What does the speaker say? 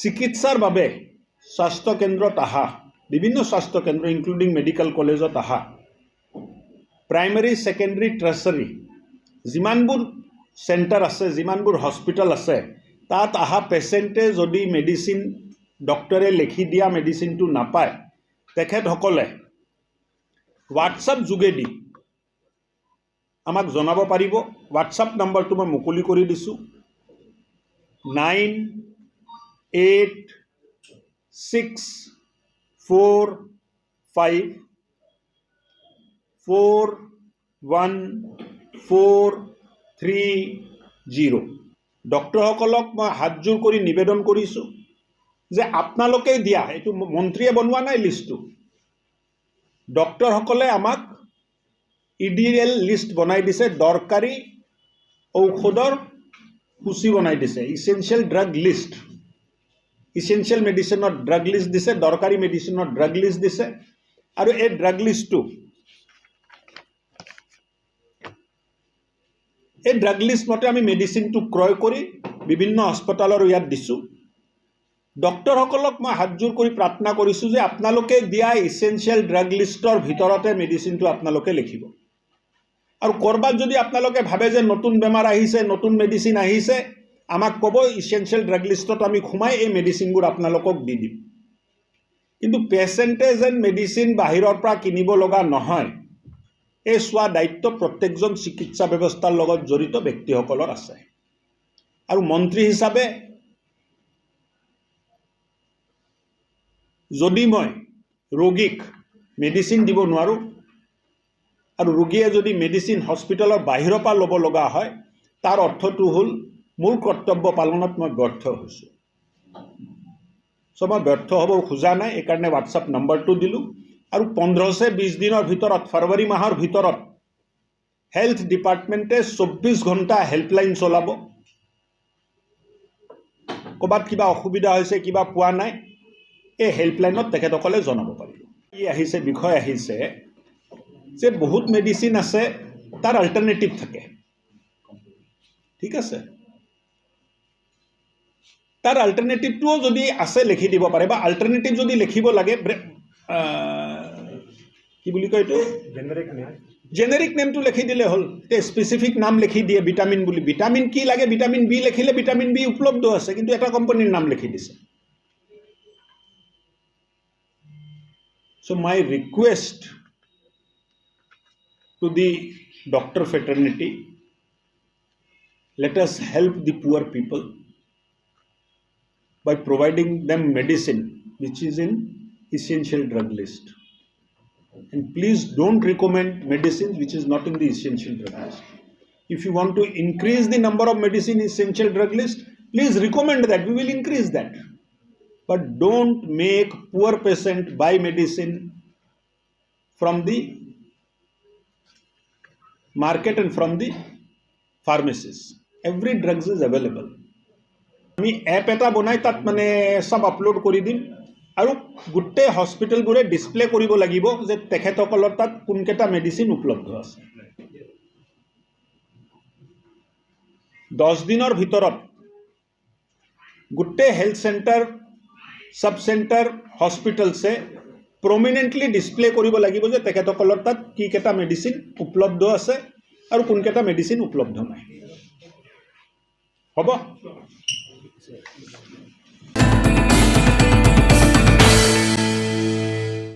চিকিৎসাৰ বাবে স্বাস্থ্য কেন্দ্ৰত আহা বিভিন্ন স্বাস্থ্য কেন্দ্ৰ ইনক্লুডিং মেডিকেল কলেজত আহা প্ৰাইমেৰী সেকেন্ডাৰী ট্ৰাৰ্চাৰী যিমানবোৰ সেন্টাৰ আছে যিমানবোৰ হস্পিটেল আছে তাত আহা পেশেন্টে যদি মেডিসিন ডক্টৰে লিখি দিয়া মেডিসিনটো নাপায় তেখেতসকলে হোৱাটছআপ যোগেদি আমাক জনাব পাৰিব। হোৱাটছআপ নম্বৰটো মই মুকলি কৰি দিছো 9886454140 ডক্টৰসকলক মই হাতজোৰ কৰি নিবেদন কৰিছো যে আপোনালোকে দিয়া এটো মন্ত্ৰীয়ে বনোৱা নাই লিষ্টটো ডক্টৰসকলে আমাক ইডিএল লিষ্ট বনাই দিছে দৰকাৰী ঔষধৰ সূচী বনাই দিছে ইসেনশিয়াল ড্ৰাগ লিষ্ট ইসেনশিয়াল মেডিসিনৰ ড্ৰাগ লিষ্ট দিছে দৰকাৰী মেডিসিনৰ ড্ৰাগ লিষ্ট দিছে আৰু এই ড্ৰাগ লিষ্টটো এই ড্ৰাগ লিষ্ট মতে আমি মেডিসিনটো ক্ৰয় কৰি বিভিন্ন হাস্পতালৰ ইয়াত দিছো ডক্টৰসকলক মই হাতজোৰ কৰি প্ৰাৰ্থনা কৰিছো যে আপোনালোকে দিয়া ইসেনশিয়াল ড্ৰাগ লিষ্টৰ ভিতৰতে মেডিসিনটো আপোনালোকে লিখিব আৰু কৰবাত যদি আপোনালোকে ভাবে যে নতুন বেমাৰ আহিছে নতুন মেডিসিন আহিছে আমাক ক'ব ইসেনশিয়াল ড্ৰাগ লিষ্টত আমি খুমাই এই মেডিসিনবোৰ আপোনালোকক দি দিম কিন্তু পেশেন্টে যেন মেডিসিন বাহিৰৰ পৰা কিনিব লগা নহয় এই সোৱা দায়িত্ব প্ৰত্যেকজন চিকিৎসা ব্যৱস্থাৰ লগত জড়িত ব্যক্তিসকলৰ আছে আৰু মন্ত্ৰী হিচাপে যদি মই ৰোগীক মেডিসিন দিব নোৱাৰো আৰু ৰোগীয়ে যদি মেডিসিন হস্পিটেলৰ বাহিৰৰ পৰা ল'ব লগা হয় তাৰ অৰ্থটো হ'ল মোৰ কৰ্তব্য পালনত মই ব্যৰ্থ হৈছো মই ব্যৰ্থ হ'ব খোজা নাই এই কাৰণে হোৱাটছআপ নম্বৰটো দিলো আৰু 15-20 দিনৰ ভিতৰত ফেব্ৰুৱাৰী মাহৰ ভিতৰত হেলথ ডিপাৰ্টমেণ্টে 24 ঘণ্টা হেল্পলাইন চলাব ক'বাত কিবা অসুবিধা হৈছে কিবা পোৱা নাই এই হেল্পলাইনত তেখেতসকলে জনাব পাৰিব কি আহিছে বিষয় আহিছে যে বহুত মেডিসিন আছে তাৰ অল্টাৰনেটিভ থাকে ঠিক আছে তাৰ অল্টাৰনেটিভটো যদি আছে লিখি দিব পাৰে বা অল্টাৰনেটিভ যদি লিখিব লাগে কি বুলি কয় এটো জেনেৰিক নেমটো লিখি দিলে হ'ল তে স্পেসিফিক নাম লিখি দিয়ে ভিটামিন বুলি ভিটামিন কি লাগে ভিটামিন বি লিখিলে ভিটামিন বি উপলব্ধ আছে কিন্তু এটা কোম্পানীৰ নাম লিখি দিছে So my request to the doctor fraternity, let us help the poor people by providing them medicine which is in essential drug list. And please don't recommend medicines which is not in the essential drug list. If you want to increase the number of medicine in essential drug list, please recommend that, we will increase that. But don't make poor patient buy medicine from the market and from the pharmacies. Every drugs is available. আমি app এটা বনাই তাত মানে সব upload কৰি দিম আৰু গুটে হস্পিটেলবোৰে display কৰিব লাগিব যে তেখেতসকলৰ তাত কোনকেটা মেডিসিন উপলব্ধ আছে 10 দিনৰ ভিতৰত গুটে health centre sub centre hospital से प्रोमिनेंटली डिस्प्ले কৰিব লাগিব যে তেখেতসকলৰ তাত কি কেটা মেডিসিন উপলব্ধ আছে আৰু কোন কেটা মেডিসিন উপলব্ধ নাই হ'ব